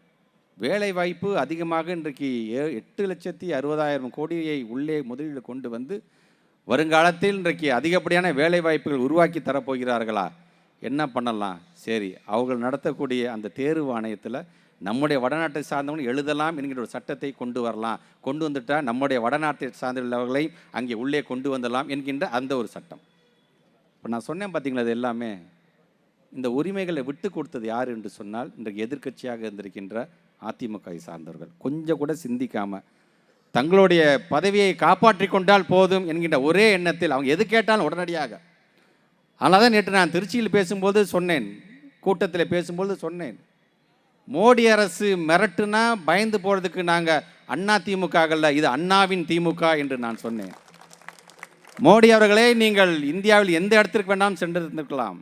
வேலை வாய்ப்பு அதிகமாக இன்றைக்கு 8,60,000 கோடியை உள்ளே முதலீடு கொண்டு வந்து வருங்காலத்தில் இன்றைக்கு அதிகப்படியான வேலை வாய்ப்புகள் உருவாக்கி தரப்போகிறார்களா? என்ன பண்ணலாம்? சரி, அவர்கள் நடத்தக்கூடிய அந்த தேர்வு ஆணையத்தில் நம்முடைய வடநாட்டை சார்ந்தவர்கள் எழுதலாம் என்கிற ஒரு சட்டத்தை கொண்டு வரலாம். கொண்டு வந்துட்டால் நம்முடைய வடநாட்டை சார்ந்தவர்களை அங்கே உள்ளே கொண்டு வந்துடலாம் என்கின்ற அந்த ஒரு சட்டம். இப்போ நான் சொன்னேன் பார்த்தீங்களா, அது எல்லாமே இந்த உரிமைகளை விட்டு கொடுத்தது யார் என்று சொன்னால் இன்றைக்கு எதிர்க்கட்சியாக இருந்திருக்கின்ற அதிமுக சார்ந்தவர்கள். கொஞ்சம் கூட சிந்திக்காமல் தங்களுடைய பதவியை காப்பாற்றி கொண்டால் போதும் என்கின்ற ஒரே எண்ணத்தில் அவங்க எது கேட்டாலும் உடனடியாக. அதனால தான் நேற்று நான் திருச்சியில் பேசும்போது சொன்னேன், கூட்டத்தில் பேசும்போது சொன்னேன், மோடி அரசு மிரட்டுனா பயந்து போகிறதுக்கு நாங்கள் அண்ணா திமுக அல்ல, இது அண்ணாவின் திமுக என்று நான் சொன்னேன். மோடி அவர்களே, நீங்கள் இந்தியாவில் எந்த இடத்திற்கு வேண்டாம் சென்றிருந்திருக்கலாம்,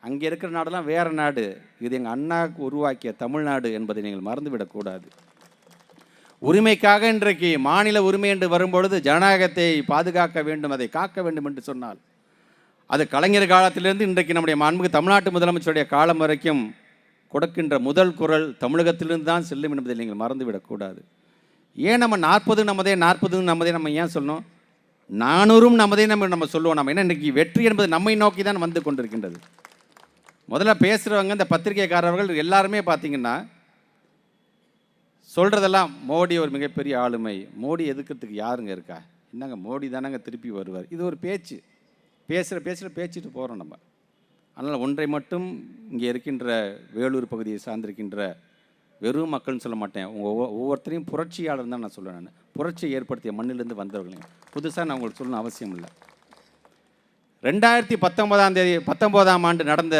அங்கே இருக்கிற நாடெல்லாம் வேறு நாடு, இது எங்கள் அண்ணாவுக்கு உருவாக்கிய தமிழ்நாடு என்பதை நீங்கள் மறந்துவிடக்கூடாது. உரிமைக்காக இன்றைக்கு மாநில உரிமை என்று வரும்பொழுது ஜனநாயகத்தை பாதுகாக்க வேண்டும், அதை காக்க வேண்டும் என்று சொன்னால் அது கலைஞர் காலத்திலிருந்து இன்றைக்கு நம்முடைய மாண்புமிகு தமிழ்நாட்டு முதலமைச்சருடைய காலம் வரைக்கும் கொடுக்கின்ற முதல் குரல் தமிழகத்திலிருந்து தான் செல்லும் என்பதை நீங்கள் மறந்துவிடக்கூடாது. ஏன் நம்ம 40 நம்மதே 40 நம்மதே நம்ம ஏன் சொல்லணும்? 400 நம்மதே நம்ம சொல்லுவோம். நம்ம என்ன இன்றைக்கி வெற்றி என்பது நம்மை நோக்கி தான் வந்து கொண்டிருக்கின்றது. முதல்ல பேசுகிறவங்க இந்த பத்திரிகைக்காரர்கள் எல்லாருமே பார்த்தீங்கன்னா சொல்கிறதெல்லாம் மோடி ஒரு மிகப்பெரிய ஆளுமை, மோடி எதுக்கிறதுக்கு யாருங்க இருக்கா, என்னங்க மோடி தானங்க திருப்பி வருவார். இது ஒரு பேச்சு, பேச்சிட்டு போகிறோம் நம்ம. அதனால் ஒன்றை மட்டும் இங்கே இருக்கின்ற வேலூர் பகுதியை சார்ந்திருக்கின்ற வெறும் மக்கள்னு சொல்ல மாட்டேன், ஒவ்வொருத்தரையும் புரட்சியாளர் தான் நான் சொல்லுவேன். நான் புரட்சியை ஏற்படுத்திய மண்ணிலிருந்து வந்தவர்களையும் புதுசாக நான் உங்களுக்கு சொல்லணும் அவசியம் இல்லை. 2019 ஆண்டு நடந்த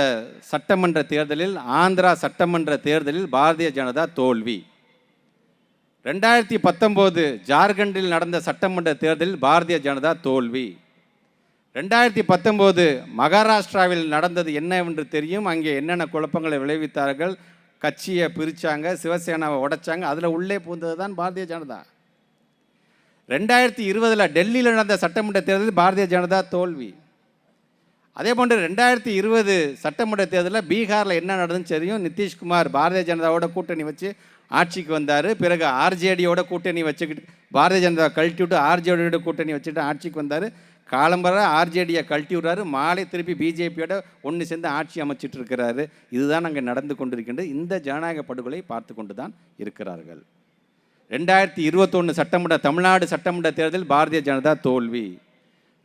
சட்டமன்ற தேர்தலில், ஆந்திரா சட்டமன்ற தேர்தலில் பாரதிய ஜனதா தோல்வி. 2019 ஜார்க்கண்டில் நடந்த சட்டமன்ற தேர்தலில் பாரதிய ஜனதா தோல்வி. 2019 மகாராஷ்டிராவில் நடந்தது என்னவென்று தெரியும். அங்கே என்னென்ன குழப்பங்களை விளைவித்தார்கள், கட்சியை பிரித்தாங்க, சிவசேனாவை உடைச்சாங்க, அதில் உள்ளே பூந்தது தான் பாரதிய ஜனதா. 2020 டெல்லியில் நடந்த சட்டமன்ற தேர்தலில் பாரதிய ஜனதா தோல்வி. அதே போன்று 2020 சட்டமன்ற தேர்தலில் பீகாரில் என்ன நடந்துன்னு தெரியும். நிதிஷ்குமார் பாரதிய ஜனதாவோட கூட்டணி வச்சு ஆட்சிக்கு வந்தார். பிறகு ஆர்ஜேடியோட கூட்டணி வச்சுக்கிட்டு பாரதிய ஜனதா கழட்டி விட்டு ஆர்ஜேடியோட கூட்டணி வச்சுட்டு ஆட்சிக்கு வந்தார். காலம்பர ஆர்ஜேடியை கழட்டி விடுறாரு, மாலை திருப்பி பிஜேபியோட ஒன்று சேர்ந்து ஆட்சி அமைச்சிட்டு இருக்கிறாரு. இதுதான் அங்கே நடந்து கொண்டிருக்கின்றது. இந்த ஜனநாயக படுகொலை பார்த்து கொண்டு தான் இருக்கிறார்கள். 2021 சட்டமன்ற தமிழ்நாடு சட்டமன்ற தேர்தலில் பாரதிய ஜனதா தோல்வி.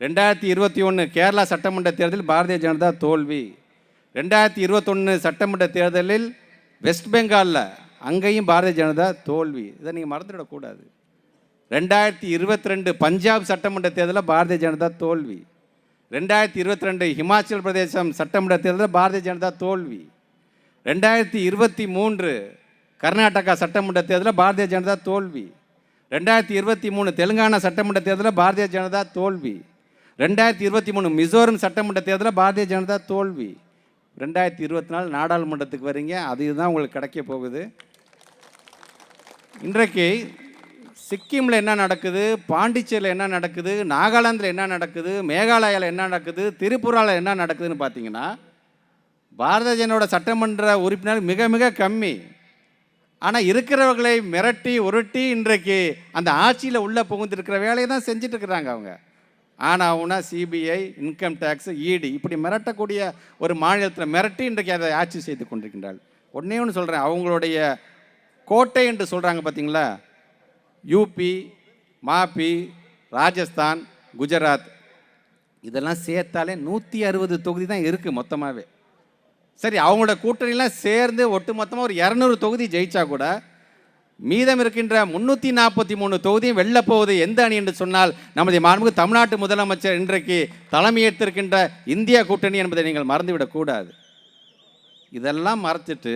2021 கேரளா சட்டமன்ற தேர்தலில் பாரதிய ஜனதா தோல்வி. 2021 சட்டமன்ற தேர்தலில் வெஸ்ட் பெங்காலில் அங்கேயும் பாரதிய ஜனதா தோல்வி. இதை நீங்கள் மறந்துவிடக்கூடாது. 2022 பஞ்சாப் சட்டமன்ற தேர்தலில் பாரதிய ஜனதா தோல்வி. 2022 ஹிமாச்சல் பிரதேசம் சட்டமன்ற தேர்தலில் பாரதிய ஜனதா தோல்வி. 2023 கர்நாடகா சட்டமன்ற தேர்தலில் பாரதிய ஜனதா தோல்வி. 2023 தெலுங்கானா சட்டமன்ற தேர்தலில் பாரதிய ஜனதா தோல்வி. 2023 மிசோரம் சட்டமன்ற தேர்தலில் பாரதிய ஜனதா தோல்வி. 2024 நாடாளுமன்றத்துக்கு வரீங்க, அதுதான் உங்களுக்கு கிடைக்க போகுது. இன்றைக்கு சிக்கிமில் என்ன நடக்குது, பாண்டிச்சேரியில் என்ன நடக்குது, நாகாலாந்தில் என்ன நடக்குது, மேகாலயாவில் என்ன நடக்குது, திரிபுராவில் என்ன நடக்குதுன்னு பார்த்தீங்கன்னா பாரதிய ஜனதாவோட சட்டமன்ற உறுப்பினர் மிக மிக கம்மி. ஆனால் இருக்கிறவர்களை மிரட்டி உருட்டி இன்றைக்கு அந்த ஆட்சியில் உள்ளே புகுந்திருக்கிற வேலையை தான் செஞ்சுட்டு இருக்கிறாங்க அவங்க. ஆனால் உனா சிபிஐ, இன்கம் டேக்ஸ், இடி இப்படி மிரட்டக்கூடிய ஒரு மாநிலத்தில் மிரட்டி இன்றைக்கு அதை ஆட்சி செய்து கொண்டிருக்கின்றார்கள். ஒன்றே ஒன்று சொல்கிறேன், அவங்களுடைய கோட்டை என்று சொல்கிறாங்க பார்த்தீங்களா, யூபி, மாப்பி, ராஜஸ்தான், குஜராத் இதெல்லாம் சேர்த்தாலே 160 தொகுதி தான் இருக்குது மொத்தமாகவே. சரி, அவங்களோட கூட்டணிலாம் சேர்ந்து ஒட்டு மொத்தமாக ஒரு 200 தொகுதி ஜெயிச்சா கூட மீதம் இருக்கின்ற 343 தொகுதியும் வெல்ல போவது எந்த அணி என்று சொன்னால் நமது மாண்புமிகு தமிழ்நாட்டு முதலமைச்சர் இன்றைக்கு தலைமையேற்றிருக்கின்ற இந்தியா கூட்டணி என்பதை நீங்கள் மறந்துவிடக்கூடாது. இதெல்லாம் மறைச்சிட்டு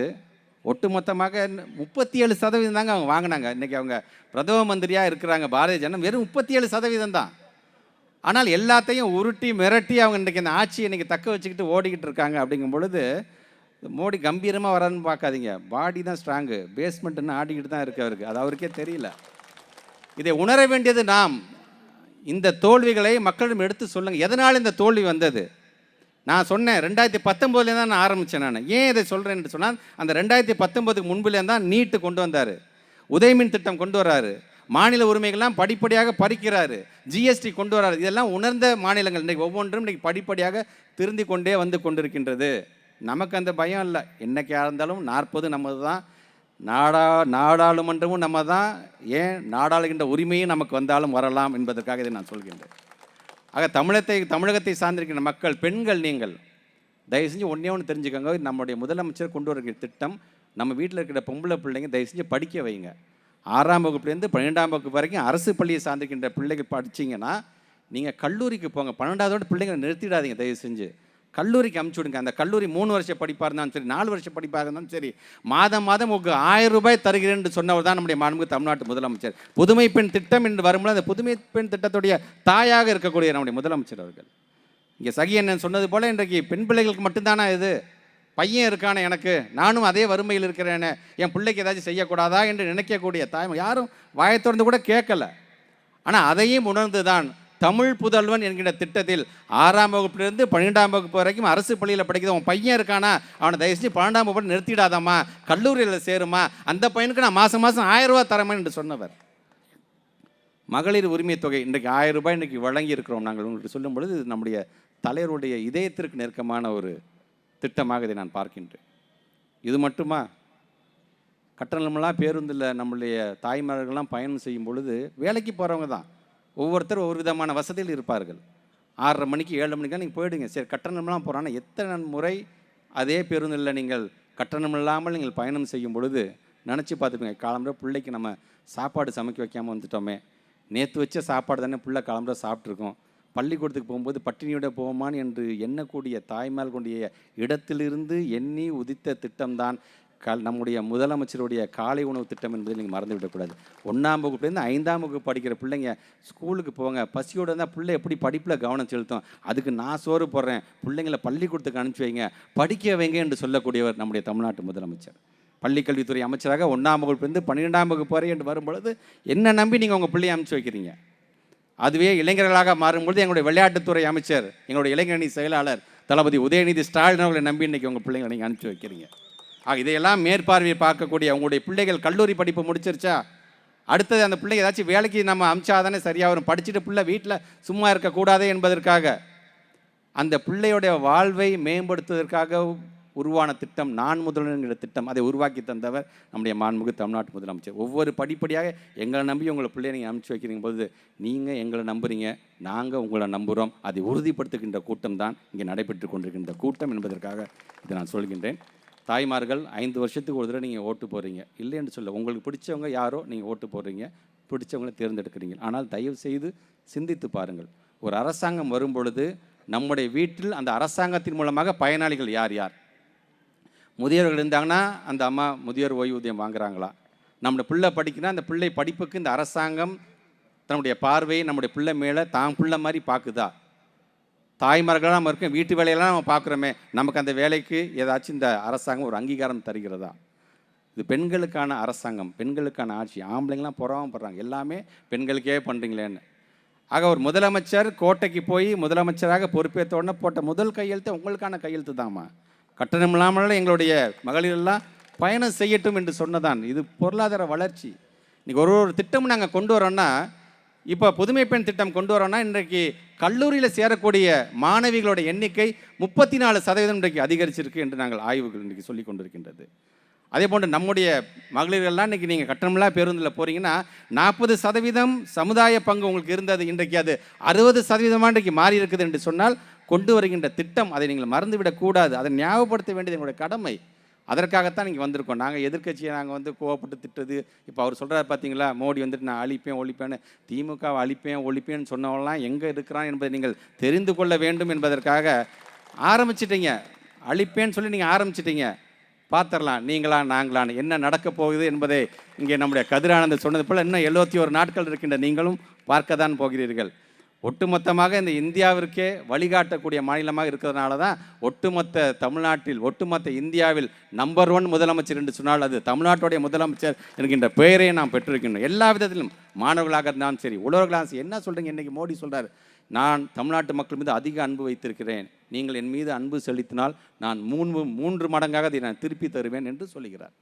ஒட்டுமொத்தமாக 37% தாங்க அவங்க வாங்கினாங்க. இன்றைக்கி அவங்க பிரதம மந்திரியாக இருக்கிறாங்க பாரதிய ஜனதா, வெறும் 37% தான். ஆனால் எல்லாத்தையும் உருட்டி மிரட்டி அவங்க இன்றைக்கி அந்த ஆட்சியை இன்றைக்கி தக்க வச்சுக்கிட்டு ஓடிக்கிட்டு இருக்காங்க. அப்படிங்கும் பொழுது மோடி கம்பீரமாக வரான்னு பார்க்காதீங்க, பாடி தான் ஸ்ட்ராங்கு, பேஸ்மெண்ட்டுன்னு ஆடிக்கிட்டு தான் இருக்கு அவருக்கு, அது அவருக்கே தெரியல. இதை உணர வேண்டியது நாம். இந்த தோல்விகளை மக்களிடம் எடுத்து சொல்லுங்கள். எதனால் இந்த தோல்வி வந்தது? நான் சொன்னேன் 2019 தான் நான் ஆரம்பித்தேன். நான் ஏன் இதை சொல்கிறேன்னு சொன்னால், அந்த 2019 முன்பிலேருந்து தான் நீட்டு கொண்டு வந்தார், உதயமின் திட்டம் கொண்டு வர்றாரு, மாநில உரிமைகள்லாம் படிப்படியாக பறிக்கிறாரு, ஜிஎஸ்டி கொண்டு வர்றாரு. இதெல்லாம் உணர்ந்த மாநிலங்கள் இன்றைக்கி ஒவ்வொன்றும் இன்றைக்கி படிப்படியாக திருந்தி கொண்டே வந்து கொண்டிருக்கின்றது. நமக்கு அந்த பயம் இல்லை. என்றைக்காக இருந்தாலும் 40 நம்மது தான், நாடாளுமன்றமும் நம்ம தான், ஏன் நாடாளுகின்ற உரிமையும் நமக்கு வந்தாலும் வரலாம் என்பதற்காக இதை நான் சொல்கின்றேன். ஆக தமிழகத்தை சார்ந்திருக்கின்ற மக்கள், பெண்கள், நீங்கள் தயவு செஞ்சு ஒன்று தெரிஞ்சுக்கோங்க. நம்முடைய முதலமைச்சர் கொண்டு வருகிற திட்டம், நம்ம வீட்டில் இருக்கிற பொம்பளை பிள்ளைங்க தயவு செஞ்சு படிக்க வைங்க. 6ஆம் வகுப்புலேருந்து 12ஆம் வகுப்பு வரைக்கும் அரசு பள்ளியை சார்ந்திருக்கின்ற பிள்ளைகள் படிச்சிங்கன்னா நீங்கள் கல்லூரிக்கு போங்க. 12ஆவதோட பிள்ளைங்களை நிறுத்திடாதீங்க, தயவு செஞ்சு கல்லூரிக்கு அமுச்சு விடுங்க. அந்த கல்லூரி 3 வருஷ படிப்பாக இருந்தாலும் சரி, 4 வருஷ படிப்பாக இருந்தாலும் சரி, மாதம் உங்களுக்கு 1000 ரூபாய் தருகிறேன் என்று சொன்னவர் தான் நம்முடைய மாண்புமிகு தமிழ்நாட்டு முதலமைச்சர். புதுமை பெண் திட்டம் என்று வரும்போது அந்த புதுமை பெண் திட்டத்துடைய தாயாக இருக்கக்கூடிய நம்முடைய முதலமைச்சர் அவர்கள். இங்கே சகியண்ணன் சொன்னது போல் இன்றைக்கு பெண் பிள்ளைகளுக்கு மட்டும்தானா இது? பையன் இருக்கானே எனக்கு, நானும் அதே வறுமையில் இருக்கிறேன்னு, என் பிள்ளைக்கு ஏதாச்சும் செய்யக்கூடாதா என்று நினைக்கக்கூடிய தாய் யாரும் வாயை திறந்து கூட கேட்கல. ஆனால் அதையும் உணர்ந்து தான் தமிழ் புதல்வன் என்கிற திட்டத்தில் 6ஆம் வகுப்பிலிருந்து 12ஆம் வகுப்பு வரைக்கும் அரசு பள்ளியில் படிக்கிற உன் பையன் இருக்கானா, அவனை தயவு செஞ்சு 12ஆம் வகுப்பு நிறுத்திடாதாம்மா, கல்லூரியில் சேருமா, அந்த பையனுக்கு நான் மாதம் 1000 ரூபா தரேன் என்று சொன்னவர். மகளிர் உரிமை தொகை இன்றைக்கு 1000 ரூபாய் இன்றைக்கு வழங்கி இருக்கிறோம் நாங்கள் உங்களுக்கு சொல்லும் பொழுது நம்முடைய தலைவருடைய இதயத்திற்கு நெருக்கமான ஒரு திட்டமாக இதை நான் பார்க்கின்றேன். இது மட்டுமா, கட்டணமெல்லாம் பேருந்தில் நம்முடைய தாய்மார்கள்லாம் பயணம் செய்யும் பொழுது வேலைக்கு போகிறவங்க தான் ஒவ்வொருத்தர் ஒவ்வொரு விதமான வசதியில் இருப்பார்கள். 6:30 மணிக்கு 7 மணிக்கு நீங்கள் போயிடுங்க, சரி கட்டணமெல்லாம் போகிறான்னா எத்தனை முறை அதே பேருந்தில் நீங்கள் கட்டணம் இல்லாமல் நீங்கள் பயணம் செய்யும் பொழுது நினச்சி பார்த்துப்பீங்க, காலம்புற பிள்ளைக்கு நம்ம சாப்பாடு சமைக்க வைக்காமல் வந்துட்டோமே, நேற்று வச்ச சாப்பாடு தானே பிள்ளை காலம்புற சாப்பிட்ருக்கோம், பள்ளிக்கூடத்துக்கு போகும்போது பட்டினியோட போவோமான்னு என்று எண்ணக்கூடிய தாய்மார் கொண்டிய இடத்திலிருந்து எண்ணி உதித்த திட்டம்தான் நம்முடைய முதலமைச்சருடைய காலை உணவு திட்டம் என்பதை நீங்கள் மறந்துவிடக்கூடாது. 1ஆம் வகுப்புலேருந்து 5ஆம் வகுப்பு படிக்கிற பிள்ளைங்க ஸ்கூலுக்கு போங்க, பசியோடு இருந்தால் பிள்ளை எப்படி படிப்பில் கவனம் செலுத்தும், அதுக்கு நான் சோறு போடுறேன், பிள்ளைங்களை பள்ளிக்கூடத்துக்கு அனுப்பிச்சி வைங்க, படிக்க வைங்க என்று சொல்லக்கூடியவர் நம்முடைய தமிழ்நாட்டு முதலமைச்சர். பள்ளிக்கல்வித்துறை அமைச்சராக 1ஆம் வகுப்புலேருந்து 12ஆம் வகுப்பு வரை என்று வரும்பொழுது என்ன நம்பி நீங்கள் உங்கள் பிள்ளையை அனுப்பிச்சி வைக்கிறீங்க. அதுவே இளைஞர்களாக மாறும்பொழுது எங்களுடைய விளையாட்டுத்துறை அமைச்சர், எங்களுடைய இளைஞரணி செயலாளர் தளபதி உதயநிதி ஸ்டாலின் அவர்களை நம்பி இன்றைக்கி உங்கள் பிள்ளைங்களை நீங்கள் அனுப்பிச்சி வைக்கிறீங்க. இதையெல்லாம் மேற்பார்வையை பார்க்கக்கூடிய உங்களுடைய பிள்ளைகள் கல்லூரி படிப்பு முடிச்சிருச்சா, அடுத்தது அந்த பிள்ளைங்க ஏதாச்சும் வேலைக்கு நம்ம அமிச்சாதானே சரியாக வரும், படிச்சுட்டு பிள்ளை வீட்டில் சும்மா இருக்கக்கூடாது என்பதற்காக அந்த பிள்ளையுடைய வாழ்வை மேம்படுத்துவதற்காக உருவான திட்டம் நான் முதல்வன்கிற திட்டம். அதை உருவாக்கி தந்தவர் நம்முடைய மாண்புமிகு தமிழ்நாட்டு முதலமைச்சர். ஒவ்வொரு படிப்படியாக எங்களை நம்பி உங்களை பிள்ளையை நீங்கள் அனுப்பிச்சி வைக்கிறீங்க போது நீங்கள் எங்களை நம்புறீங்க, நாங்கள் உங்களை நம்புகிறோம். அதை உறுதிப்படுத்துகின்ற கூட்டம் தான் இங்கே நடைபெற்று கொண்டிருக்கின்ற கூட்டம் என்பதற்காக இதை நான் சொல்கின்றேன். தாய்மார்கள் 5 வருஷத்துக்கு ஒரு தடவை நீங்கள் ஓட்டு போடுறீங்க, இல்லை என்று சொல்ல, உங்களுக்கு பிடிச்சவங்க யாரோ நீங்கள் ஓட்டு போடுறீங்க, பிடிச்சவங்களை தேர்ந்தெடுக்கிறீங்க. ஆனால் தயவு செய்து சிந்தித்து பாருங்கள், ஒரு அரசாங்கம் வரும்பொழுது நம்முடைய வீட்டில் அந்த அரசாங்கத்தின் மூலமாக பயனாளிகள் யார் யார்? முதியோர்கள் இருந்தாங்கன்னா அந்த அம்மா முதியோர் ஓய்வூதியம் வாங்குறாங்களா? நம்முடைய பிள்ளை படிக்கிறா, அந்த பிள்ளை படிப்புக்கு இந்த அரசாங்கம் தன்னுடைய பார்வையை நம்முடைய பிள்ளை மேலே தான் பிள்ளை மாதிரி பார்க்குதா? தாய்மார்களாக நம்ம இருக்கோம், வீட்டு வேலையெல்லாம் நம்ம பார்க்குறோமே, நமக்கு அந்த வேலைக்கு ஏதாச்சும் இந்த அரசாங்கம் ஒரு அங்கீகாரம் தருகிறதா? இது பெண்களுக்கான அரசாங்கம், பெண்களுக்கான ஆட்சி. ஆம்பளைங்களாம் பொறாமப்படுறாங்க, எல்லாமே பெண்களுக்கே பண்ணுறீங்களேன்னு. ஆக ஒரு முதலமைச்சர் கோட்டைக்கு போய் முதலமைச்சராக பொறுப்பேற்ற உடனே போட்ட முதல் கையெழுத்து உங்களுக்கான கையெழுத்து தாம்மா. கட்டணம் இல்லாமல் எங்களுடைய மகளிரெல்லாம் பயணம் செய்யட்டும் என்று சொன்னதான். இது பொருளாதார வளர்ச்சி. இன்றைக்கி ஒரு திட்டமும் நாங்கள் கொண்டு வரோன்னா, இப்போ புதுமை பெண் திட்டம் கொண்டு வரோன்னா இன்றைக்கு கல்லூரியில் சேரக்கூடிய மாணவிகளோட எண்ணிக்கை 34% இன்றைக்கு அதிகரிச்சிருக்கு என்று நாங்கள் ஆய்வுகள் இன்றைக்கி சொல்லி கொண்டிருக்கின்றது. அதே போன்று நம்முடைய மகளிர்கள்லாம் இன்றைக்கி நீங்கள் கட்டணமில்லா பேருந்தில் போகிறீங்கன்னா 40% சமுதாய பங்கு உங்களுக்கு இருந்தது, இன்றைக்கு அது 60% இன்றைக்கு மாறி இருக்குது என்று சொன்னால் கொண்டு வருகின்ற திட்டம், அதை நீங்கள் மறந்துவிடக்கூடாது. அதை ஞாபகப்படுத்த வேண்டியது எங்களுடைய கடமை. அதற்காகத்தான் இங்கே வந்திருக்கோம். நாங்கள் எதிர்க்கட்சியை நாங்கள் கோவப்பட்டு திட்டுறது. இப்போ அவர் சொல்கிறார் பார்த்தீங்களா, மோடி வந்துட்டு நான் அழிப்பேன் ஒழிப்பேன்னு, திமுகவை அழிப்பேன் ஒழிப்பேன்னு சொன்னவங்களாம் எங்கே இருக்கிறான் என்பதை நீங்கள் தெரிந்து கொள்ள வேண்டும் என்பதற்காக ஆரம்பிச்சிட்டீங்க. அழிப்பேன்னு சொல்லி நீங்கள் ஆரம்பிச்சிட்டீங்க. பார்த்துடலாம் நீங்களா நாங்களான்னு என்ன நடக்க போகுது என்பதை இங்கே நம்முடைய கதிரானந்த் சொன்னது போல் இன்னும் 71 நாட்கள் இருக்கின்ற நீங்களும் பார்க்க தான் போகிறீர்கள். ஒட்டுமொத்தமாக இந்த இந்தியாவிற்கே வழிகாட்டக்கூடிய மாநிலமாக இருக்கிறதுனால தான் ஒட்டுமொத்த தமிழ்நாட்டில் ஒட்டுமொத்த இந்தியாவில் நம்பர் 1 முதலமைச்சர் என்று சொன்னால் அது தமிழ்நாட்டுடைய முதலமைச்சர் என்கின்ற பெயரை நாம் பெற்றிருக்கின்றோம். எல்லா விதத்திலும் மாணவர்களாக இருந்தாலும் சரி, உழவர்களாக சரி. என்ன சொல்கிறீங்க, இன்றைக்கி மோடி சொல்கிறார், நான் தமிழ்நாட்டு மக்கள் மீது அதிக அன்பு வைத்திருக்கிறேன், நீங்கள் என் மீது அன்பு செலுத்தினால் நான் 3 மடங்காக அதை நான் திருப்பி தருவேன் என்று சொல்லுகிறார்.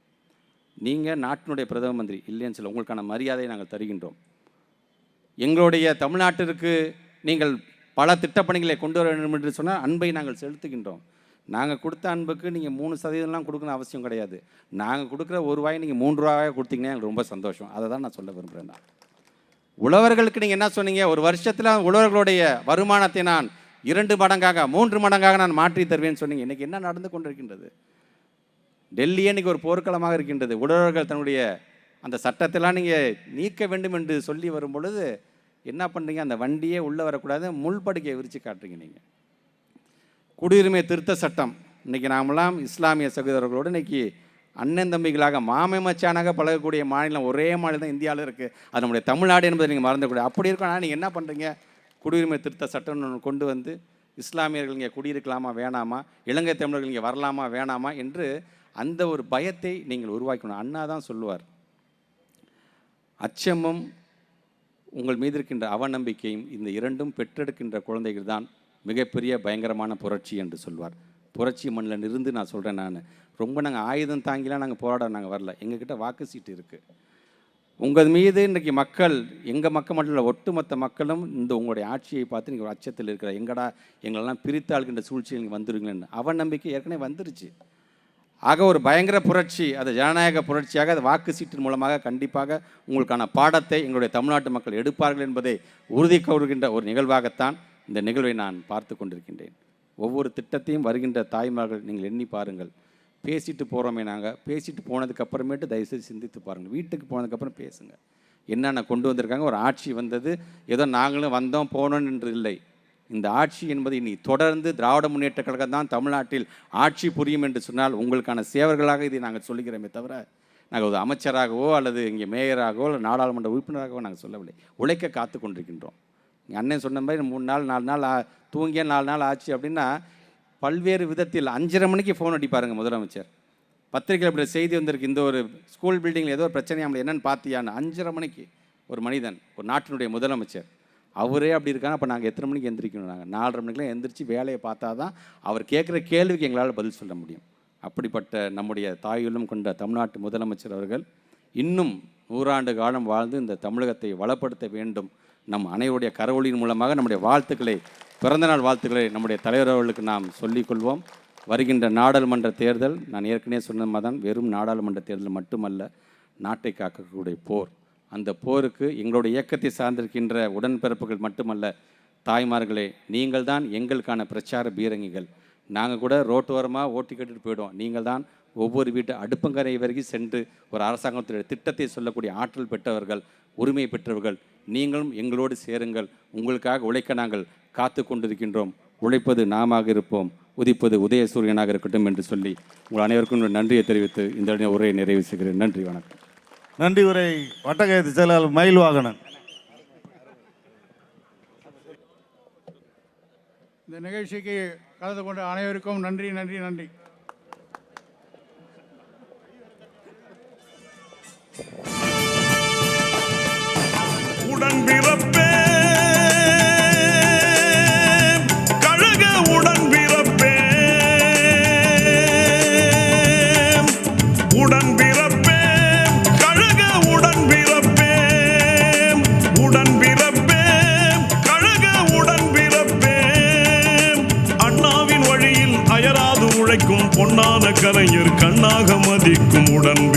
நீங்கள் நாட்டினுடைய பிரதம மந்திரி இல்லைன்னு சொல்ல, உங்களுக்கான மரியாதையை நாங்கள் தருகின்றோம். எங்களுடைய தமிழ்நாட்டிற்கு நீங்கள் பல திட்டப்பணிகளை கொண்டு வர வேண்டும் என்று சொன்னால் அன்பை நாங்கள் செலுத்துகின்றோம். நாங்கள் கொடுத்த அன்புக்கு நீங்கள் 3% கொடுக்கணும் அவசியம் கிடையாது. நாங்கள் கொடுக்குற ₹1 நீங்கள் ₹3 கொடுத்தீங்கன்னா எனக்கு ரொம்ப சந்தோஷம். அதை தான் நான் சொல்ல விரும்புகிறேன். நான் உழவர்களுக்கு நீங்கள் என்ன சொன்னீங்க, ஒரு வருஷத்தில் உழவர்களுடைய வருமானத்தை நான் 2 மடங்காக 3 மடங்காக நான் மாற்றி தருவேன்னு சொன்னீங்க. இன்றைக்கி என்ன நடந்து கொண்டிருக்கின்றது? டெல்லியே இன்றைக்கி ஒரு போர்க்களமாக இருக்கின்றது. உழவர்கள் தன்னுடைய அந்த சட்டத்தெல்லாம் நீங்கள் நீக்க வேண்டும் என்று சொல்லி வரும் பொழுது என்ன பண்ணுறீங்க, அந்த வண்டியே உள்ளே வரக்கூடாது, முள்படுக்கையை விரித்து காட்டுறீங்க. நீங்கள் குடியுரிமை திருத்த சட்டம், இன்றைக்கி நாமெல்லாம் இஸ்லாமிய சகோதரர்களோடு இன்றைக்கி அண்ணன் தம்பிகளாக மாமை மச்சானாக பழகக்கூடிய மாநிலம் ஒரே மாநிலம் தான் இந்தியாவில் இருக்குது. அது நம்முடைய தமிழ்நாடு என்பதை நீங்கள் மறந்துக்கூடாது. அப்படி இருக்கும். ஆனால் நீங்கள் என்ன பண்ணுறீங்க, குடியுரிமை திருத்த சட்டம்னு ஒன்று கொண்டு வந்து இஸ்லாமியர்கள் இங்கே குடியிருக்கலாமா வேணாமா, இலங்கை தமிழர்கள் இங்கே வரலாமா வேணாமா என்று அந்த ஒரு பயத்தை நீங்கள் உருவாக்கணும். அண்ணா தான் சொல்லுவார், அச்சமும் உங்கள் மீது இருக்கின்ற அவநம்பிக்கையும் இந்த இரண்டும் பெற்றெடுக்கின்ற குழந்தைகள் தான் மிகப்பெரிய பயங்கரமான புரட்சி என்று சொல்வார். புரட்சி மண்ணில் இருந்து நான் சொல்கிறேன், நான் ரொம்ப நாங்கள் ஆயுதம் தாங்கிலாம் நாங்கள் போராட நாங்கள் வரல. எங்ககிட்ட வாக்கு சீட்டு இருக்குது. உங்கள் மீது இன்றைக்கி மக்கள், எங்கள் மக்கள் மட்டும் இல்லை, ஒட்டுமொத்த மக்களும் இந்த உங்களுடைய ஆட்சியை பார்த்து நீங்கள் ஒரு அச்சத்தில் இருக்கிற, எங்கடா எங்களெல்லாம் பிரித்தாள்கின்ற சூழ்ச்சியில் நீங்கள் வந்துடுவீங்களேன்னு அவநம்பிக்கை ஏற்கனவே வந்துருச்சு. ஆக ஒரு பயங்கர புரட்சி, அது ஜனநாயக புரட்சியாக, அது வாக்கு சீட்டின் மூலமாக கண்டிப்பாக உங்களுக்கான பாடத்தை எங்களுடைய தமிழ்நாட்டு மக்கள் எடுப்பார்கள் என்பதை உறுதி கூறுகின்ற ஒரு நிகழ்வாகத்தான் இந்த நிகழ்வை நான் பார்த்து கொண்டிருக்கின்றேன். ஒவ்வொரு திட்டத்தையும் வருகின்ற தாய்மார்கள் நீங்கள் எண்ணி பாருங்கள். பேசிட்டு போகிறோமே, நாங்கள் பேசிட்டு போனதுக்கப்புறமேட்டு தயவுசெய்து சிந்தித்து பாருங்கள். வீட்டுக்கு போனதுக்கப்புறம் பேசுங்க. என்னென்ன கொண்டு வந்திருக்காங்க. ஒரு ஆட்சி வந்தது ஏதோ நாங்களும் வந்தோம் போனோம் என்று இல்லை. இந்த ஆட்சி என்பது இனி தொடர்ந்து திராவிட முன்னேற்ற கழகம் தான் தமிழ்நாட்டில் ஆட்சி புரியும் என்று சொன்னால் உங்களுக்கான சேவர்களாக இதை நாங்கள் சொல்லுகிறோமே தவிர, நாங்கள் ஒரு அமைச்சராகவோ அல்லது இங்கே மேயராகவோ இல்லை நாடாளுமன்ற உறுப்பினராகவோ நாங்கள் சொல்லவில்லை. உழைக்க காத்து கொண்டிருக்கின்றோம். எங்கள் அண்ணன் சொன்ன மாதிரி 3 நாள் 4 நாள் தூங்கிய 4 நாள் ஆச்சு அப்படின்னா பல்வேறு விதத்தில் 5:30 மணிக்கு ஃபோன் அடிப்பாருங்க முதலமைச்சர். பத்திரிகையில் அப்படி செய்தி வந்திருக்கு, இந்த ஒரு ஸ்கூல் பில்டிங்கில் ஏதோ ஒரு பிரச்சனை நம்மளை என்னென்னு பார்த்தியான்னு. 5:30 மணிக்கு ஒரு மனிதன், ஒரு நாட்டினுடைய முதலமைச்சர், அவரே அப்படி இருக்காங்க. அப்போ நாங்கள் எத்தனை மணிக்கு எந்திரிக்கணும்? நாங்கள் 4:30 மணிக்கெலாம் எந்திரிச்சு வேலையை பார்த்தா தான் அவர் கேட்குற கேள்விக்கு எங்களால் பதில் சொல்ல முடியும். அப்படிப்பட்ட நம்முடைய தாயுள்ளம் கொண்ட தமிழ்நாட்டு முதலமைச்சர் அவர்கள் இன்னும் 100 ஆண்டு காலம் வாழ்ந்து இந்த தமிழகத்தை வளப்படுத்த வேண்டும். நம் அனைவருடைய கரவொலியின் மூலமாக நம்முடைய வாழ்த்துக்களை, பிறந்தநாள் வாழ்த்துக்களை நம்முடைய தலைவர் அவர்களுக்கு நாம் சொல்லிக்கொள்வோம். வருகின்ற நாடாளுமன்ற தேர்தல், நான் ஏற்கனவே சொன்ன மாதிரி வெறும் நாடாளுமன்ற தேர்தல் மட்டுமல்ல, நாட்டை காக்கக்கூடிய போர். அந்த போருக்கு எங்களுடைய இயக்கத்தை சார்ந்திருக்கின்ற உடன்பிறப்புகள் மட்டுமல்ல, தாய்மார்களே, நீங்கள் தான் எங்களுக்கான பிரச்சார பீரங்கிகள். நாங்கள் கூட ரோட்டோரமாக ஓட்டி கட்டிட்டு போயிடுவோம். நீங்கள் தான் ஒவ்வொரு வீட்டு அடுப்பங்கரை வரைக்கும் சென்று ஒரு அரசாங்கத்துடைய திட்டத்தை சொல்லக்கூடிய ஆற்றல் பெற்றவர்கள், உரிமை பெற்றவர்கள். நீங்களும் எங்களோடு சேருங்கள். உங்களுக்காக உழைக்க நாங்கள் காத்து கொண்டிருக்கின்றோம். உழைப்பது நாமாக இருப்போம், உதிப்பது உதயசூரியனாக இருக்கட்டும் என்று சொல்லி உங்கள் அனைவருக்கும் நன்றியை தெரிவித்து இந்த உரையை நிறைவு செய்கிறேன். நன்றி, வணக்கம். நன்றி உரை வட்டக்கழக செயலாளர் மயில்வாகனன். இந்த நிகழ்ச்சிக்கு கலந்து கொண்ட அனைவருக்கும் நன்றி நன்றி நன்றி. உடன்பிறப்பே கழக உடன்பிறப்பே, உடன்பிறப்பே கழக உடன்பிறப்பே, உடன்பிறப்பே கழக உடன்பிறப்பே. அண்ணாவின் வழியில் அயராது உழைக்கும் பொன்னான கலைஞர் கண்ணாக மதிக்கும் உடன்பிறப்பே.